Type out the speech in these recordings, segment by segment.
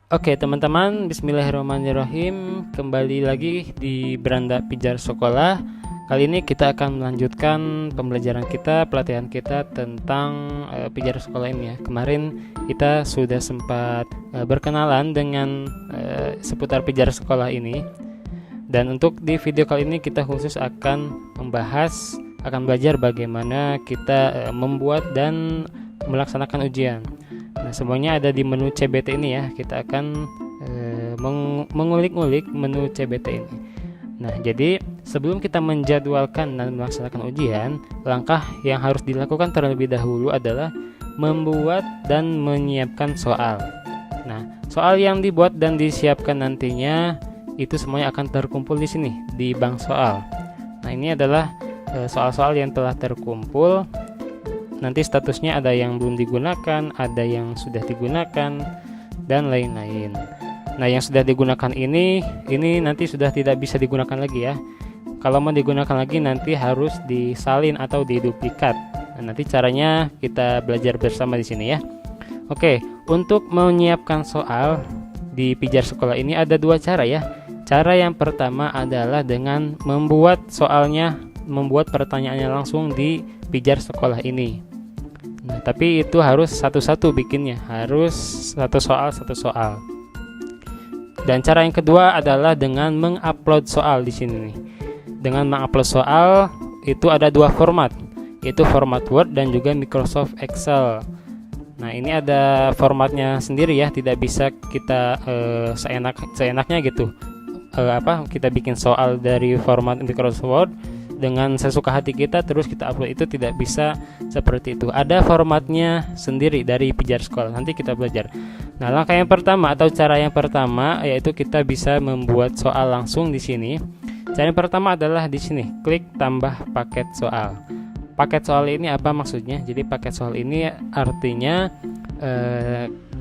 Oke teman-teman, bismillahirrahmanirrahim. Kembali lagi di Beranda Pijar Sekolah. Kali ini kita akan melanjutkan pembelajaran kita, pelatihan kita tentang pijar sekolah ini ya. Kemarin kita sudah sempat berkenalan dengan seputar pijar sekolah ini. Dan untuk di video kali ini kita khusus akan belajar bagaimana kita membuat dan melaksanakan ujian. Nah, semuanya ada di menu CBT ini ya. Kita akan mengulik-ngulik menu CBT ini. Nah, jadi sebelum kita menjadwalkan dan melaksanakan ujian, langkah yang harus dilakukan terlebih dahulu adalah membuat dan menyiapkan soal. Nah, soal yang dibuat dan disiapkan nantinya itu semuanya akan terkumpul di sini di bank soal. Nah, ini adalah soal-soal yang telah terkumpul. Nanti statusnya ada yang belum digunakan, ada yang sudah digunakan, dan lain-lain. Nah, yang sudah digunakan ini nanti sudah tidak bisa digunakan lagi ya. Kalau mau digunakan lagi nanti harus disalin atau diduplikat. Nah, nanti caranya kita belajar bersama di sini ya. Oke, untuk menyiapkan soal di pijar sekolah ini ada dua cara ya. Cara yang pertama adalah dengan membuat pertanyaannya langsung di pijar sekolah ini. Nah, tapi itu harus satu-satu bikinnya, harus satu soal. Dan cara yang kedua adalah dengan mengupload soal di sini nih. Dengan mengupload soal itu ada dua format, yaitu format Word dan juga Microsoft Excel. Nah, ini ada formatnya sendiri ya, tidak bisa kita seenaknya gitu. Kita bikin soal dari format Microsoft Word dengan sesuka hati kita terus kita upload, itu tidak bisa seperti itu. Ada formatnya sendiri dari pijar sekolah. Nanti kita belajar. Nah, langkah yang pertama atau cara yang pertama yaitu kita bisa membuat soal langsung di sini. Cara yang pertama adalah di sini, klik tambah paket soal. Paket soal ini apa maksudnya? Jadi paket soal ini artinya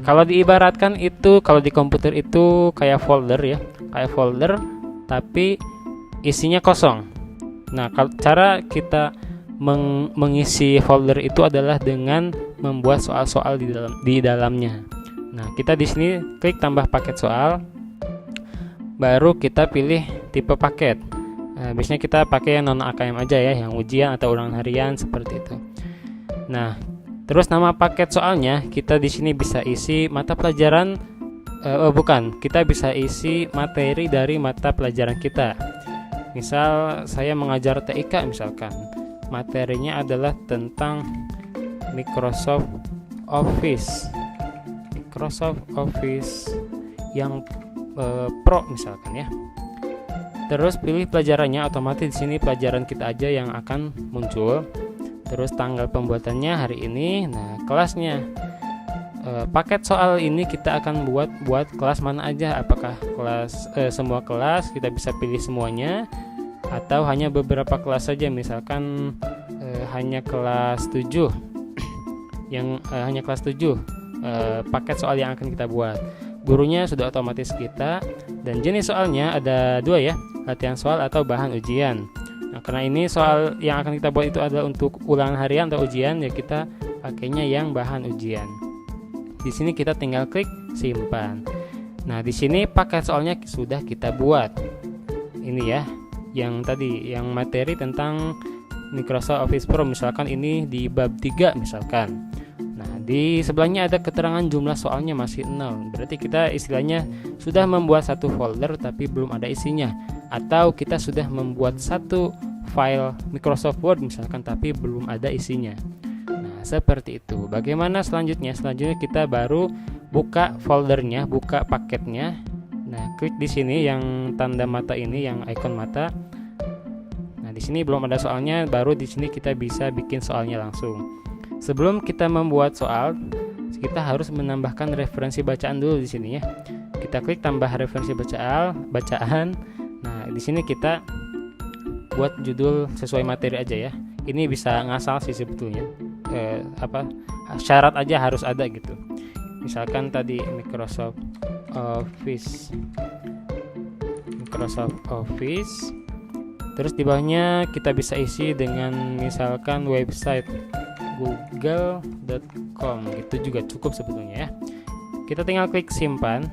kalau diibaratkan itu, kalau di komputer itu kayak folder ya, kayak folder tapi isinya kosong. Nah, cara kita mengisi folder itu adalah dengan membuat soal-soal di dalamnya. Nah, kita di sini klik tambah paket soal, baru kita pilih tipe paket. Nah, biasanya kita pakai yang non AKM aja ya, yang ujian atau ulangan harian seperti itu. Nah, terus nama paket soalnya kita di sini bisa isi mata pelajaran, kita bisa isi materi dari mata pelajaran kita. Misal saya mengajar TIK misalkan, materinya adalah tentang Microsoft Office yang Pro misalkan ya. Terus pilih pelajarannya, otomatis di sini pelajaran kita aja yang akan muncul. Terus tanggal pembuatannya hari ini. Nah, kelasnya. Paket soal ini kita akan buat kelas mana aja, apakah kelas semua kelas, kita bisa pilih semuanya atau hanya beberapa kelas saja, misalkan hanya kelas 7 paket soal yang akan kita buat. Gurunya sudah otomatis kita, dan jenis soalnya ada dua ya, latihan soal atau bahan ujian. Nah, karena ini soal yang akan kita buat itu adalah untuk ulangan harian atau ujian, ya kita pakainya yang bahan ujian. Di sini kita tinggal klik simpan. Nah, di sini paket soalnya sudah kita buat. Ini ya, yang tadi yang materi tentang Microsoft Office Pro, misalkan ini di bab 3 misalkan. Nah, di sebelahnya ada keterangan jumlah soalnya masih 0. Berarti kita istilahnya sudah membuat satu folder tapi belum ada isinya, atau kita sudah membuat satu file Microsoft Word misalkan tapi belum ada isinya. Seperti itu. Bagaimana selanjutnya? Selanjutnya kita baru buka foldernya, buka paketnya. Nah, klik di sini yang tanda mata ini, yang ikon mata. Nah, di sini belum ada soalnya, baru di sini kita bisa bikin soalnya langsung. Sebelum kita membuat soal, kita harus menambahkan referensi bacaan dulu di sini ya. Kita klik tambah referensi bacaan. Nah, di sini kita buat judul sesuai materi aja ya. Ini bisa ngasal sih sebetulnya. Syarat aja harus ada gitu. Misalkan tadi Microsoft Office. Terus di bawahnya kita bisa isi dengan misalkan website google.com, gitu juga cukup sebetulnya ya. Kita tinggal klik simpan.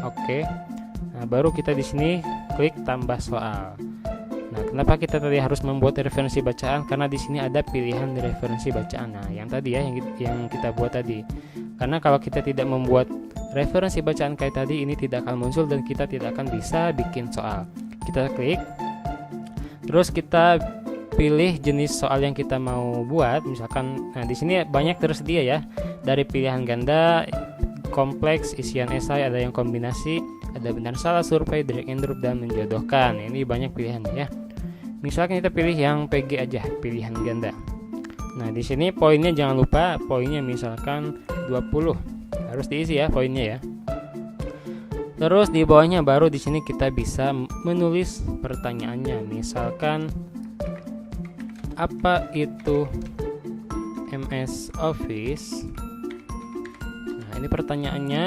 Oke. Nah, baru kita di sini klik tambah soal. Nah, kenapa kita tadi harus membuat referensi bacaan? Karena di sini ada pilihan referensi bacaan. Nah, yang tadi ya, yang kita buat tadi. Karena kalau kita tidak membuat referensi bacaan kayak tadi, ini tidak akan muncul dan kita tidak akan bisa bikin soal. Kita klik, terus kita pilih jenis soal yang kita mau buat. Misalkan, nah di sini banyak tersedia ya, dari pilihan ganda, kompleks, isian esai, ada yang kombinasi, ada benar salah, survei, drag and drop, dan menjodohkan. Ini banyak pilihan ya. Misalkan kita pilih yang PG aja, pilihan ganda. Nah, di sini poinnya jangan lupa, poinnya misalkan 20. Harus diisi ya poinnya ya. Terus di bawahnya baru di sini kita bisa menulis pertanyaannya. Misalkan apa itu MS Office? Nah, ini pertanyaannya.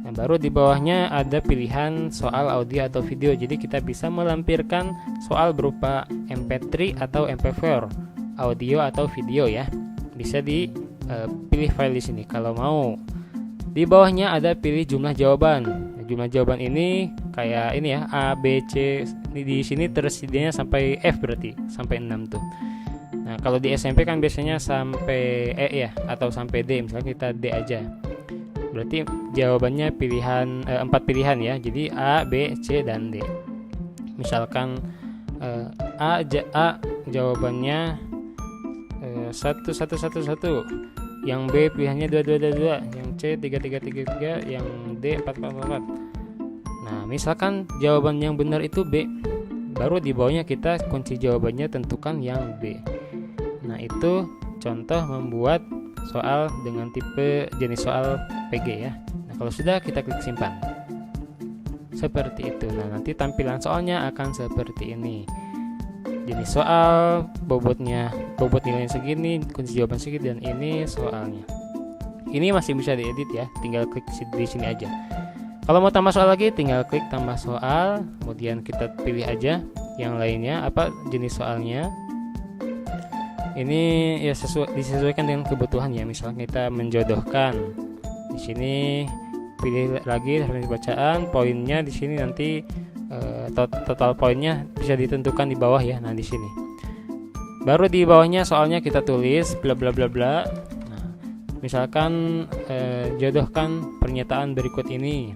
Nah, baru di bawahnya ada pilihan soal audio atau video. Jadi kita bisa melampirkan soal berupa MP3 atau MP4, audio atau video ya. Bisa dipilih file di sini kalau mau. Di bawahnya ada pilih jumlah jawaban. Nah, jumlah jawaban ini kayak ini ya, A, B, C. Di sini tersedianya sampai F, berarti sampai 6 tuh. Nah, kalau di SMP kan biasanya sampai E ya, atau sampai D. Misalnya kita D aja. Berarti jawabannya pilihan 4 pilihan ya. Jadi A, B, C, dan D. Misalkan A jawabannya 1, 1, 1, 1. Yang B pilihannya 2, 2, 2, 2. Yang C 3, 3, 3, 3. Yang D 4, 4, 4. Nah, misalkan jawaban yang benar itu B. Baru di bawahnya kita kunci jawabannya tentukan yang B. Nah, itu contoh membuat soal dengan tipe jenis soal PG ya. Nah, kalau sudah kita klik simpan. Seperti itu. Nah, nanti tampilan soalnya akan seperti ini. Jenis soal, bobot nilainya segini, kunci jawaban segini, dan ini soalnya. Ini masih bisa diedit ya, tinggal klik di sini aja. Kalau mau tambah soal lagi, tinggal klik tambah soal, kemudian kita pilih aja yang lainnya apa jenis soalnya. Ini ya disesuaikan dengan kebutuhan ya. Misalnya kita menjodohkan, di sini pilih lagi referensi bacaan, poinnya di sini nanti total poinnya bisa ditentukan di bawah ya. Nah, di sini. Baru di bawahnya soalnya kita tulis bla bla bla bla. Nah, misalkan jodohkan pernyataan berikut ini.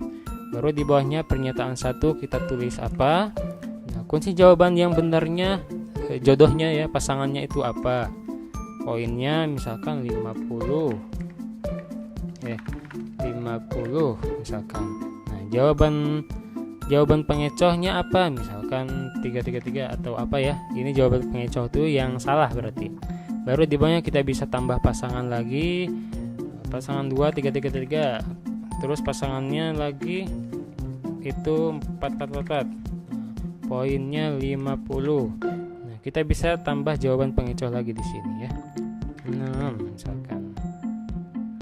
Baru di bawahnya pernyataan 1 kita tulis apa? Nah, kunci jawaban yang benarnya jodohnya ya, pasangannya itu apa? Poinnya misalkan 50 misalkan. Nah, jawaban pengecohnya apa? Misalkan 333 atau apa ya. Ini jawaban pengecoh itu yang salah berarti. Baru di bawahnya kita bisa tambah pasangan lagi. Pasangan 2 333. Terus pasangannya lagi itu 444. Poinnya 50. Nah, kita bisa tambah jawaban pengecoh lagi di sini ya. 6 misalkan.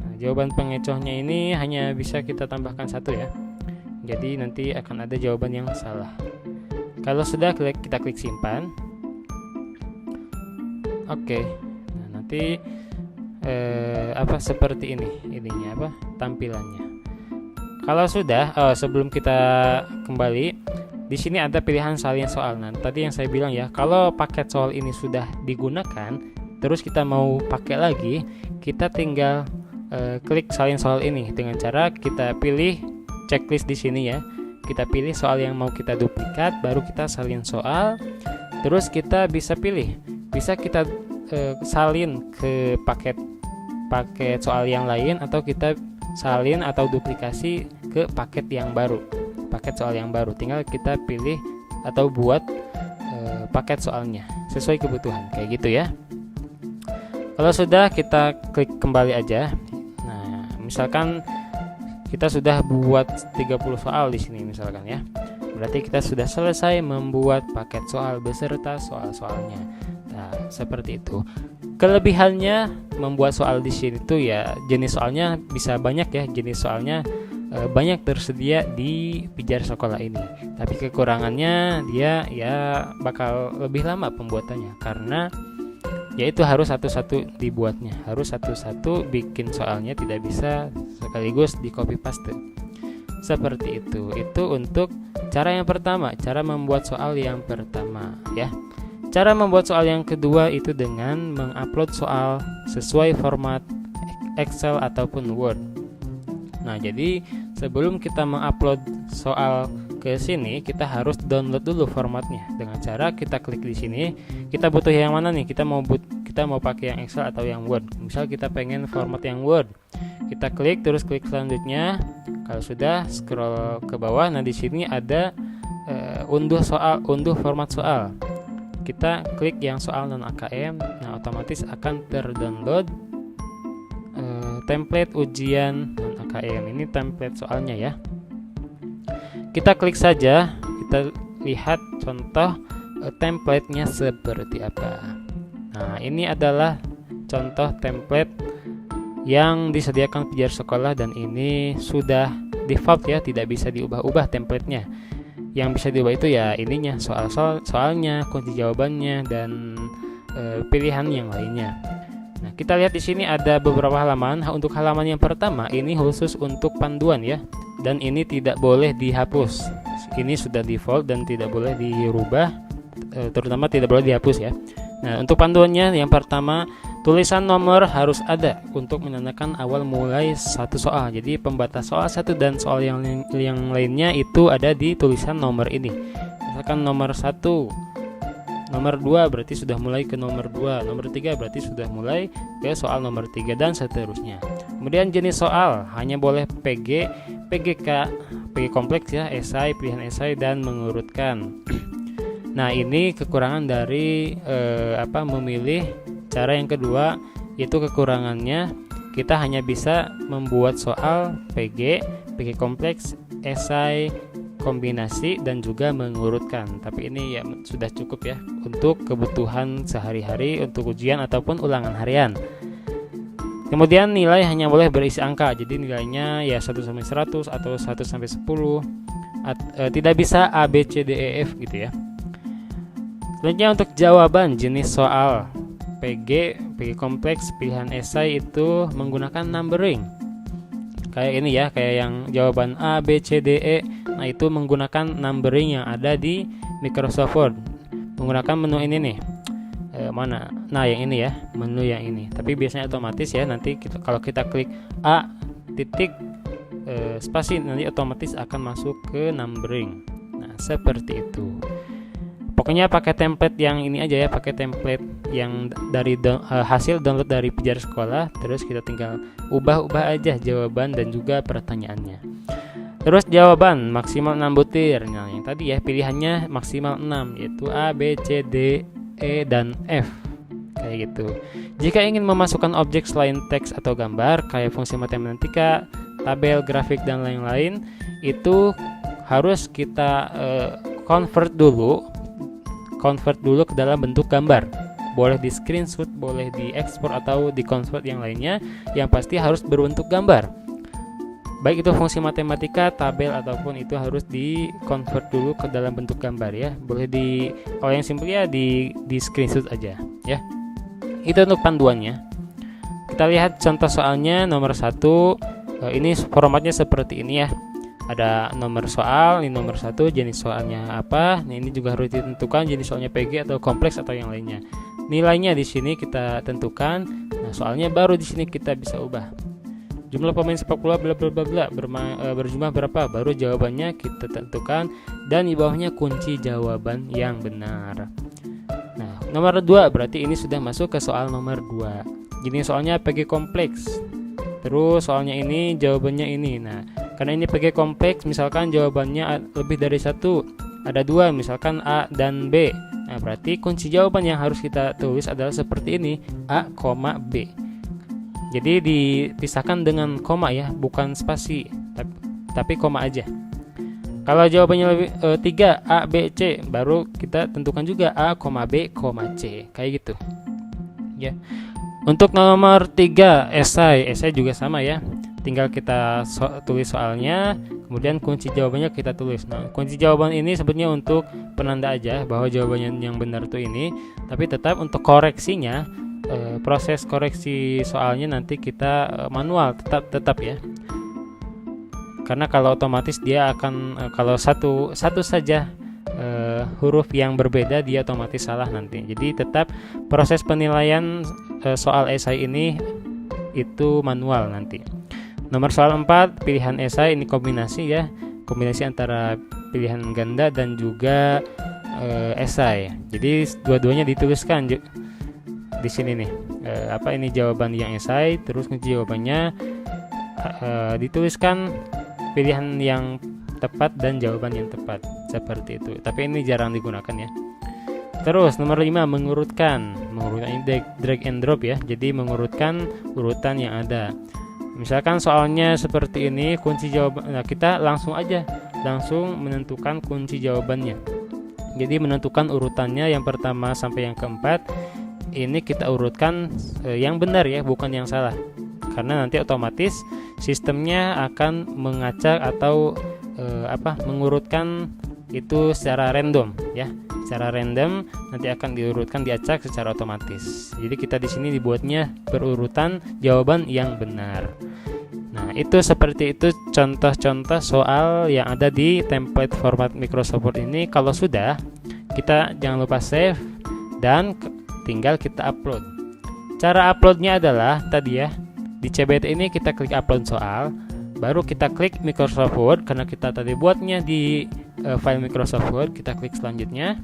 Nah, jawaban pengecohnya ini hanya bisa kita tambahkan 1 ya. Jadi nanti akan ada jawaban yang salah. Kalau sudah kita klik simpan. Oke. Nah, nanti seperti ininya tampilannya. Kalau sudah, sebelum kita kembali, di sini ada pilihan salin soal. Nah, tadi yang saya bilang ya, kalau paket soal ini sudah digunakan, terus kita mau pakai lagi, kita tinggal klik salin soal ini dengan cara kita pilih checklist di sini ya. Kita pilih soal yang mau kita duplikat, baru kita salin soal. Terus kita bisa pilih, bisa kita salin ke paket soal yang lain, atau kita salin atau duplikasi ke paket yang baru, paket soal yang baru. Tinggal kita pilih atau buat paket soalnya sesuai kebutuhan kayak gitu ya. Kalau sudah, kita klik kembali aja. Nah, misalkan kita sudah buat 30 soal di sini misalkan ya. Berarti kita sudah selesai membuat paket soal beserta soal-soalnya. Nah, seperti itu. Kelebihannya membuat soal di sini tuh ya, jenis soalnya bisa banyak ya, jenis soalnya banyak tersedia di Pijar Sekolah ini. Tapi kekurangannya dia ya bakal lebih lama pembuatannya, karena yaitu harus satu-satu dibuatnya, harus satu-satu bikin soalnya, tidak bisa sekaligus di copy paste. seperti itu. Itu untuk cara yang pertama, cara membuat soal yang pertama ya. Cara membuat soal yang kedua itu dengan mengupload soal sesuai format Excel ataupun Word. Nah, jadi sebelum kita mengupload soal ke sini, kita harus download dulu formatnya. Dengan cara kita klik di sini, kita butuh yang mana nih? Kita mau pakai yang Excel atau yang Word. Misal kita pengen format yang Word. Kita klik, terus klik selanjutnya. Kalau sudah, scroll ke bawah. Nah, di sini ada unduh format soal. Kita klik yang soal non AKM. Nah, otomatis akan terdownload template ujian non AKM. Ini template soalnya ya. Kita klik saja, kita lihat contoh template-nya seperti apa. Nah, ini adalah contoh template yang disediakan pijar sekolah, dan ini sudah default ya, tidak bisa diubah-ubah template-nya. Yang bisa diubah itu ya ininya, soalnya, kunci jawabannya, dan pilihan yang lainnya. Nah, kita lihat di sini ada beberapa halaman. Untuk halaman yang pertama ini khusus untuk panduan ya, dan ini tidak boleh dihapus. Ini sudah default dan tidak boleh dirubah, terutama tidak boleh dihapus ya. Nah, untuk panduannya yang pertama, tulisan nomor harus ada untuk menandakan awal mulai satu soal. Jadi pembatas soal satu dan soal yang lainnya itu ada di tulisan nomor ini. Misalkan nomor 1, nomor 2 berarti sudah mulai ke nomor 2, nomor 3 berarti sudah mulai ke soal nomor 3, dan seterusnya. Kemudian jenis soal hanya boleh PG, PGK, PG kompleks ya, esai, pilihan esai, dan mengurutkan. Nah, ini kekurangan dari memilih cara yang kedua, yaitu kekurangannya kita hanya bisa membuat soal PG, PG kompleks, esai, kombinasi, dan juga mengurutkan. Tapi ini ya sudah cukup ya untuk kebutuhan sehari-hari, untuk ujian ataupun ulangan harian. Kemudian nilai hanya boleh berisi angka, jadi nilainya ya 1-100 atau 1-10, tidak bisa A, B, C, D, E, F gitu ya. Selanjutnya untuk jawaban jenis soal PG, PG kompleks, pilihan esai itu menggunakan numbering. Kayak ini ya, kayak yang jawaban A, B, C, D, E. Nah, itu menggunakan numbering yang ada di Microsoft Word. Menggunakan menu ini nih. Mana? Nah, yang ini ya, menu yang ini. Tapi biasanya otomatis ya, nanti kalau kita klik A titik spasi, nanti otomatis akan masuk ke numbering. Nah, seperti itu. Pokoknya pakai template yang ini aja ya, pakai template yang dari hasil download dari pijar sekolah. Terus kita tinggal ubah-ubah aja jawaban dan juga pertanyaannya. Terus jawaban maksimal 6 butir. Nah, yang tadi ya pilihannya maksimal 6, yaitu A, B, C, D, E, dan F. Kayak gitu. Jika ingin memasukkan objek selain teks atau gambar, kayak fungsi matematika, tabel, grafik, dan lain-lain, itu harus kita convert dulu ke dalam bentuk gambar. Boleh di screenshot, boleh di ekspor, atau di convert yang lainnya. Yang pasti harus berbentuk gambar. Baik itu fungsi matematika, tabel, ataupun itu harus di convert dulu ke dalam bentuk gambar ya. Boleh kalau yang simpel ya di screenshot aja ya. Itu untuk panduannya. Kita lihat contoh soalnya nomor 1. Ini formatnya seperti ini ya. Ada nomor soal, ini nomor 1, jenis soalnya apa. Nah, ini juga harus ditentukan jenis soalnya PG atau kompleks atau yang lainnya. Nilainya di sini kita tentukan. Nah, soalnya baru di sini kita bisa ubah. Jumlah pemain sepak bola bla bla bla bla berjumlah berapa? Baru jawabannya kita tentukan, dan di bawahnya kunci jawaban yang benar. Nah, nomor 2 berarti ini sudah masuk ke soal nomor 2. Jenis soalnya PG kompleks. Terus soalnya ini jawabannya ini. Nah, karena ini PG kompleks, misalkan jawabannya lebih dari 1, ada 2, misalkan A dan B. Nah, berarti kunci jawaban yang harus kita tulis adalah seperti ini, A, B. Jadi dipisahkan dengan koma ya, bukan spasi, tapi koma aja. Kalau jawabannya lebih 3, A, B, C, baru kita tentukan juga A, B, C, kayak gitu. Ya. Untuk nomor 3, esai juga sama ya. Tinggal kita tulis soalnya, kemudian kunci jawabannya kita tulis. Nah, kunci jawaban ini sebetulnya untuk penanda aja bahwa jawabannya yang benar tuh ini, tapi tetap untuk koreksinya, proses koreksi soalnya nanti kita manual tetap ya. Karena kalau otomatis dia akan kalau satu saja huruf yang berbeda dia otomatis salah nanti. Jadi tetap proses penilaian soal esai ini itu manual nanti. Nomor soal 4, pilihan esai ini kombinasi ya. Kombinasi antara pilihan ganda dan juga esai. Jadi dua-duanya dituliskan di sini nih. Apa ini jawaban yang esai, terus kunci jawabannya dituliskan pilihan yang tepat dan jawaban yang tepat, seperti itu. Tapi ini jarang digunakan ya. Terus nomor 5, mengurutkan ini drag and drop ya. Jadi mengurutkan urutan yang ada. Misalkan soalnya seperti ini, kunci jawaban, nah kita langsung menentukan kunci jawabannya. Jadi menentukan urutannya yang pertama sampai yang keempat. Ini kita urutkan yang benar ya, bukan yang salah. Karena nanti otomatis sistemnya akan mengacak atau mengurutkan itu secara random ya. Secara random nanti akan diurutkan, diacak secara otomatis. Jadi kita di sini dibuatnya berurutan jawaban yang benar. Nah, itu seperti itu contoh-contoh soal yang ada di template format Microsoft Word ini. Kalau sudah, kita jangan lupa save dan tinggal kita upload. Cara uploadnya adalah tadi ya, di CBT ini kita klik upload soal, baru kita klik Microsoft Word karena kita tadi buatnya di file Microsoft Word. Kita klik selanjutnya,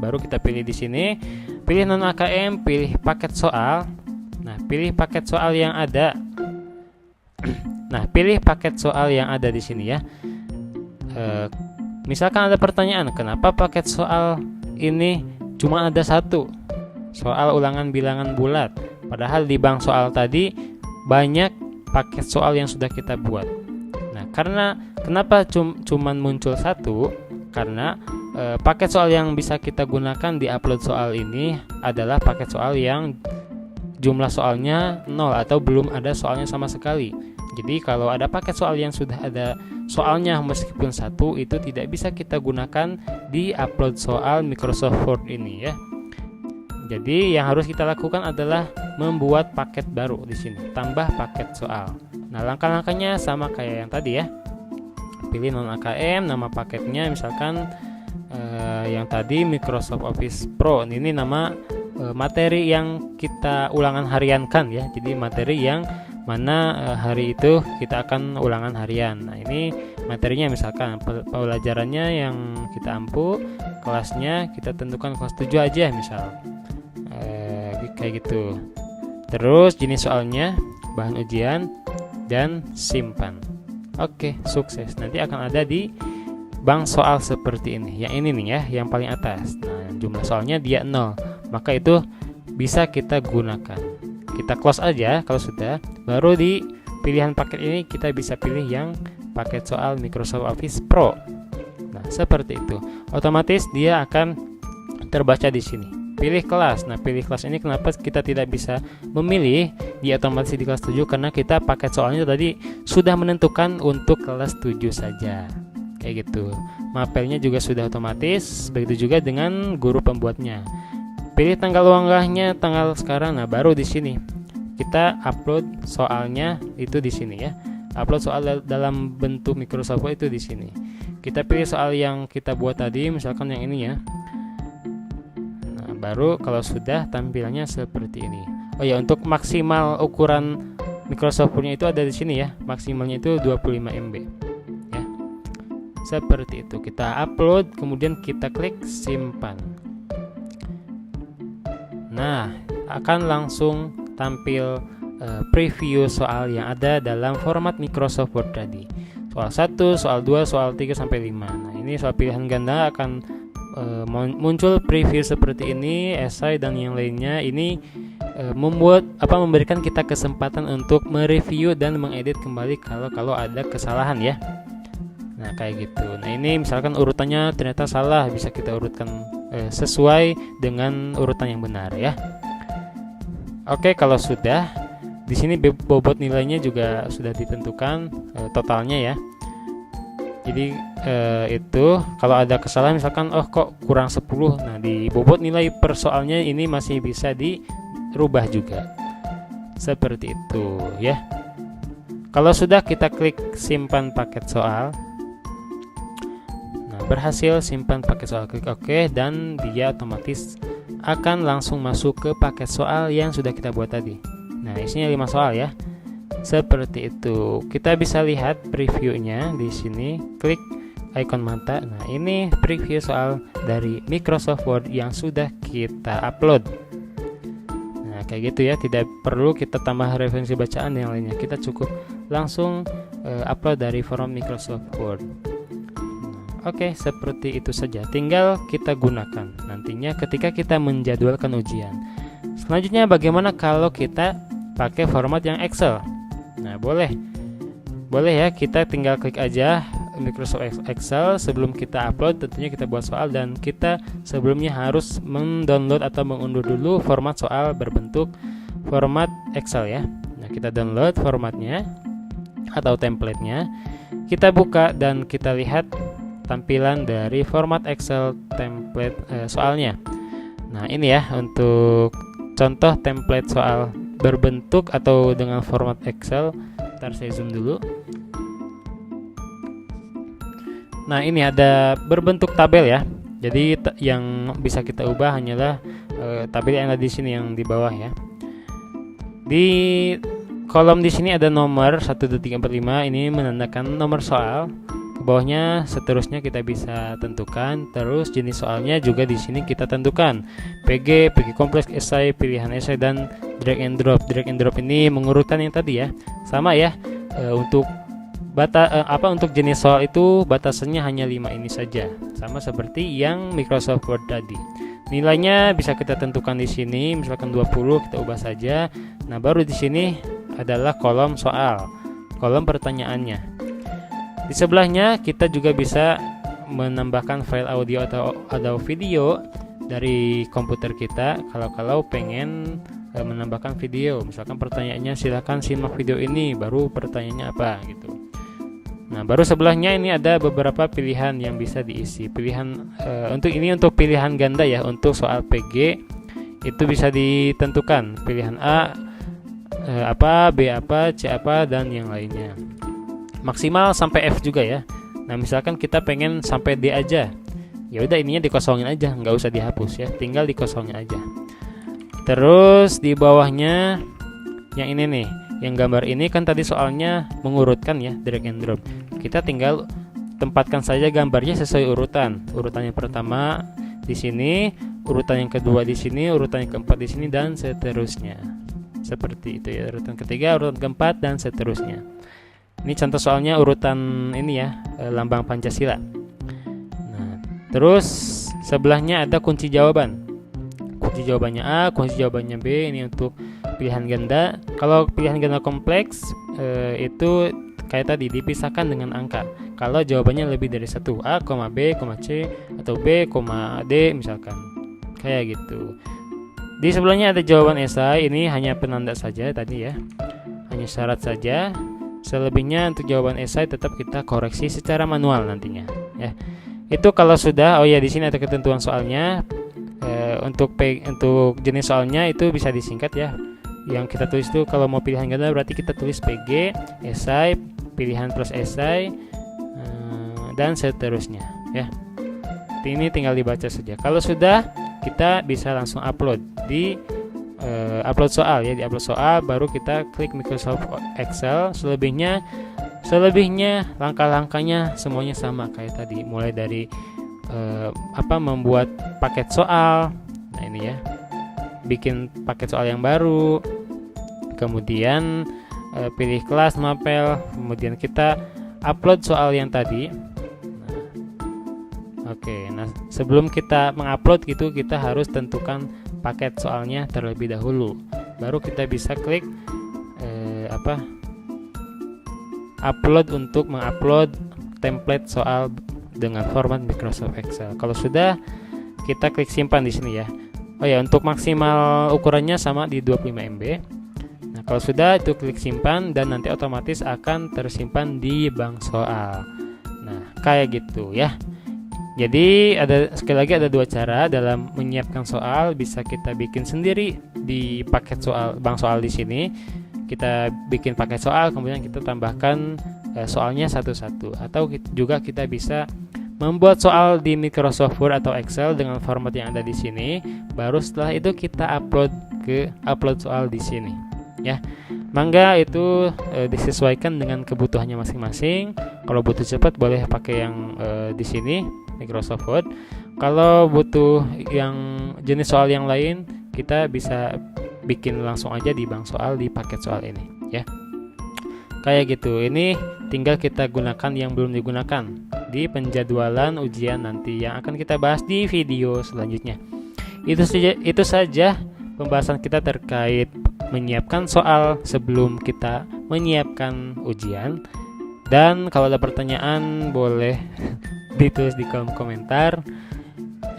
baru kita pilih di sini, pilih non AKM, pilih paket soal. Nah, pilih paket soal yang ada. Nah, pilih paket soal yang ada di sini ya. Misalkan ada pertanyaan, kenapa paket soal ini cuma ada satu? Soal ulangan bilangan bulat. Padahal di bank soal tadi banyak paket soal yang sudah kita buat. Nah, karena kenapa cuman muncul satu? Karena paket soal yang bisa kita gunakan di upload soal ini adalah paket soal yang jumlah soalnya 0 atau belum ada soalnya sama sekali. Jadi kalau ada paket soal yang sudah ada soalnya meskipun satu, itu tidak bisa kita gunakan di upload soal Microsoft Word ini ya. Jadi yang harus kita lakukan adalah membuat paket baru di sini, tambah paket soal. Nah, langkah-langkahnya sama kayak yang tadi ya. Pilih non AKM, nama paketnya misalkan yang tadi Microsoft Office Pro. Ini nama materi yang kita ulangan hariankan ya. Jadi materi yang mana hari itu kita akan ulangan harian. Nah, ini materinya misalkan pelajarannya yang kita ampu, kelasnya kita tentukan kelas 7 aja misal. Kayak gitu. Terus jenis soalnya, bahan ujian, dan simpan. Oke, sukses. Nanti akan ada di bank soal seperti ini. Yang ini nih ya, yang paling atas. Nah, jumlah soalnya dia 0. Maka itu bisa kita gunakan. Kita close aja kalau sudah. Baru di pilihan paket ini kita bisa pilih yang paket soal Microsoft Office Pro. Nah, seperti itu. Otomatis dia akan terbaca di sini. Pilih kelas. Nah, pilih kelas ini kenapa kita tidak bisa memilih di otomatis di kelas 7? Karena kita paket soalnya tadi sudah menentukan untuk kelas 7 saja. Kayak gitu. Mapelnya juga sudah otomatis, begitu juga dengan guru pembuatnya. Pilih tanggal unggahnya, tanggal sekarang. Nah, baru di sini kita upload soalnya itu di sini ya. Upload soal dalam bentuk Microsoft Word itu di sini. Kita pilih soal yang kita buat tadi, misalkan yang ini ya. Baru kalau sudah tampilannya seperti ini. Oh ya, untuk maksimal ukuran Microsoft Word-nya itu ada di sini ya. Maksimalnya itu 25 MB. Ya. Seperti itu. Kita upload, kemudian kita klik simpan. Nah, akan langsung tampil preview soal yang ada dalam format Microsoft Word tadi. Soal 1, soal 2, soal 3 sampai 5. Nah, ini soal pilihan ganda akan muncul preview seperti ini, esai dan yang lainnya. Ini memberikan kita kesempatan untuk mereview dan mengedit kembali kalau ada kesalahan ya. Nah, kayak gitu. Nah, ini misalkan urutannya ternyata salah, bisa kita urutkan sesuai dengan urutan yang benar ya. Oke, kalau sudah di sini bobot nilainya juga sudah ditentukan totalnya ya. Jadi itu kalau ada kesalahan misalkan kok kurang 10, nah di bobot nilai per soalnya ini masih bisa dirubah juga. Seperti itu ya. Kalau sudah, kita klik simpan paket soal. Nah, berhasil simpan paket soal, klik OK, dan dia otomatis akan langsung masuk ke paket soal yang sudah kita buat tadi. Nah, isinya 5 soal ya. Seperti itu. Kita bisa lihat previewnya di sini. Klik ikon mata. Nah, ini preview soal dari Microsoft Word yang sudah kita upload. Nah, kayak gitu ya. Tidak perlu kita tambah referensi bacaan dan yang lainnya. Kita cukup langsung upload dari forum Microsoft Word. Oke, seperti itu saja. Tinggal kita gunakan nantinya ketika kita menjadwalkan ujian. Selanjutnya, bagaimana kalau kita pakai format yang Excel? Nah, boleh ya, kita tinggal klik aja Microsoft Excel. Sebelum kita upload, tentunya kita buat soal, dan kita sebelumnya harus mendownload atau mengunduh dulu format soal berbentuk format Excel ya. Nah, kita download formatnya atau template-nya, kita buka dan kita lihat tampilan dari format Excel template soalnya. Nah, ini ya untuk contoh template soal berbentuk atau dengan format Excel. Ntar saya zoom dulu. Nah, ini ada berbentuk tabel ya. Jadi yang bisa kita ubah hanyalah tabel yang ada di sini, yang di bawah ya. Di kolom di sini ada nomor 1, 2, 3, 4, 5. Ini menandakan nomor soal. Ke bawahnya seterusnya kita bisa tentukan. Terus jenis soalnya juga di sini kita tentukan. PG kompleks, esai, pilihan esai, dan drag and drop. Drag and drop ini mengurutkan yang tadi ya. Sama ya. Untuk untuk jenis soal itu batasannya hanya 5 ini saja. Sama seperti yang Microsoft Word tadi. Nilainya bisa kita tentukan di sini, misalkan 20, kita ubah saja. Nah, baru di sini adalah kolom soal, kolom pertanyaannya. Di sebelahnya kita juga bisa menambahkan file audio atau video dari komputer kita kalau pengen menambahkan video. Misalkan pertanyaannya, silahkan simak video ini, baru pertanyaannya apa gitu. Nah, baru sebelahnya ini ada beberapa pilihan yang bisa diisi. Pilihan untuk pilihan ganda ya. Untuk soal PG itu bisa ditentukan pilihan A apa, B apa, C apa, dan yang lainnya. Maksimal sampai F juga ya. Nah, misalkan kita pengen sampai D aja, ya udah ininya dikosongin aja, nggak usah dihapus ya, tinggal dikosongin aja. Terus di bawahnya yang ini nih, yang gambar ini kan tadi soalnya mengurutkan ya, drag and drop. Kita tinggal tempatkan saja gambarnya sesuai urutan. Urutan yang pertama di sini, urutan yang kedua di sini, urutan yang keempat di sini, dan seterusnya. Seperti itu ya, urutan ketiga, urutan keempat, dan seterusnya. Ini contoh soalnya urutan ini ya, lambang Pancasila. Nah, terus sebelahnya ada kunci jawaban. Kunci jawabannya A, kunci jawabannya B. Ini untuk pilihan ganda. Kalau pilihan ganda kompleks itu kayak tadi dipisahkan dengan angka. Kalau jawabannya lebih dari 1, A, B, C, atau B, D misalkan. Kayak gitu. Di sebelahnya ada jawaban esai. Ini hanya penanda saja tadi ya, hanya syarat saja. Selebihnya untuk jawaban esai tetap kita koreksi secara manual nantinya ya. Itu kalau sudah. Oh ya, di sini ada ketentuan soalnya. Untuk jenis soalnya itu bisa disingkat ya. Yang kita tulis itu kalau mau pilihan ganda berarti kita tulis PG, esai, pilihan plus esai, dan seterusnya ya. Ini tinggal dibaca saja. Kalau sudah, kita bisa langsung upload di upload soal ya. Di upload soal baru kita klik Microsoft Excel. Selebihnya langkah-langkahnya semuanya sama kayak tadi, mulai dari membuat paket soal. Nah, ini ya, bikin paket soal yang baru, kemudian pilih kelas mapel, kemudian kita upload soal yang tadi. Nah, sebelum kita mengupload gitu, kita harus tentukan paket soalnya terlebih dahulu. Baru kita bisa klik upload untuk mengupload template soal dengan format Microsoft Excel. Kalau sudah, kita klik simpan di sini ya. Oh ya, untuk maksimal ukurannya sama di 25 MB. Nah, kalau sudah itu klik simpan dan nanti otomatis akan tersimpan di bank soal. Nah, kayak gitu ya. Jadi sekali lagi ada 2 cara dalam menyiapkan soal. Bisa kita bikin sendiri di paket soal, bank soal di sini. kita bikin paket soal, kemudian kita tambahkan soalnya satu-satu. Atau juga kita bisa membuat soal di Microsoft Word atau Excel dengan format yang ada di sini. Baru setelah itu kita upload soal di sini, ya. Mangga itu disesuaikan dengan kebutuhannya masing-masing. Kalau butuh cepat boleh pakai yang di sini Microsoft Word. Kalau butuh yang jenis soal yang lain, kita bisa bikin langsung aja di bank soal di paket soal ini, ya. Kayak gitu. Ini tinggal kita gunakan yang belum digunakan di penjadwalan ujian nanti yang akan kita bahas di video selanjutnya. Itu saja pembahasan kita terkait menyiapkan soal sebelum kita menyiapkan ujian. Dan kalau ada pertanyaan boleh ditulis di kolom komentar.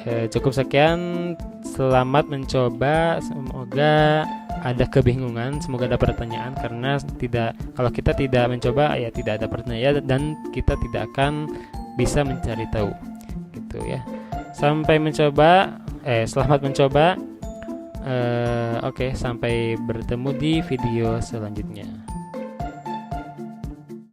Cukup sekian, selamat mencoba. Semoga ada kebingungan, semoga ada pertanyaan, karena kalau kita tidak mencoba ya tidak ada pertanyaan dan kita tidak akan bisa mencari tahu, gitu ya. Selamat mencoba. Oke, sampai bertemu di video selanjutnya.